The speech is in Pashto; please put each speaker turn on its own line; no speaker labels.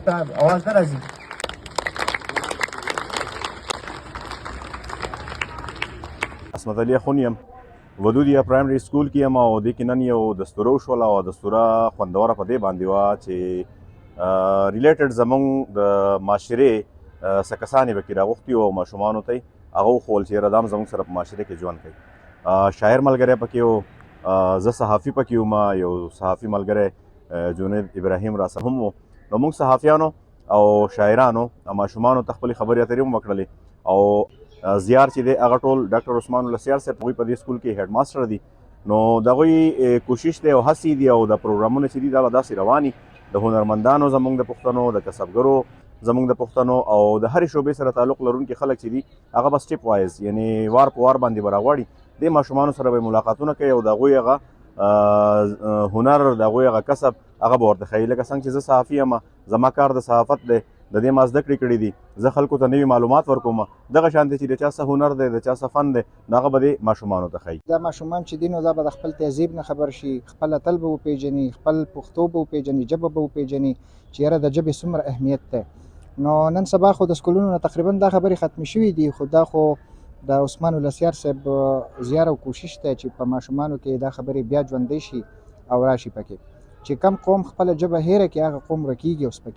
ته اواز نه راځي.
عصمت علي اخون یم، ودودیه پرایمري سکول کې یم او دې کې نن یو دستوره وشوله او دستوره خوندوره په دې باندې وه چې ریلیټډ زموږ د معاشرې څه کسان یې پکې راغوښتي وو او ماشومانو ته یې هغه وښول چې یاره دا هم زموږ سره په معاشره کې ژوند کوي. شاعر ملګری پکې و، زه صحافي پکې وم، یو صحافي ملګری جنید ابراهیم راسره هم و. نو موږ صحافیانو او شاعرانو ماشومانو ته خپلې خبرې اترې هم وکړلې او زیار چې دی هغه ټول ډاکټر عثمان الله سیار صاحب هغوی په دې سکول کې هیډ ماسټر دي. نو د هغوی کوشش دی او هڅې دي او د پروګرامونه چې دي دا به داسې رواني د هنرمندانو زموږ د پښتنو د کسبګرو زموږ د پښتنو او د هرې شعبې سره تعلق لرونکي خلک چې دي هغه به سټیپ وایز یعنې وار په وار باندې به راغواړي دې ماشومانو سره به ملاقاتونه کوي او د هغوی هغه هنر د هغوی هغه کسب هغه به ورته ښایي. لکه څنګه چې زه صحافي یم، زما کار د صحافت دی، د دې ما زده کړې کړي دي، زه خلکو ته نوي معلومات ورکوم. دغه شان دی چې د چا څه هنر دی، د چا څه فن دی، نو هغه به دې ماشومانو ته ښایي.
دا ماشومان چې دي نو دا به د خپل تهذیب نه خبر شي، خپل اتل به وپېژني، خپل پښتو به وپېژني، ژبه به وپېژني چې یاره د ژبې څومره اهمیت دی. نو نن سبا خو د سکولونو نه تقریبا دا خبرې ختمې شوي دي، خو دا خو د عثمان الله سیار صاحب زیار او کوشش دی چې په ماشومانو کې دا خبرې بیا ژوندۍ شي او راشي پکې چې کم قوم خپله ژبه هېره کړي هغه قوم ورکېږي او سپکېږي.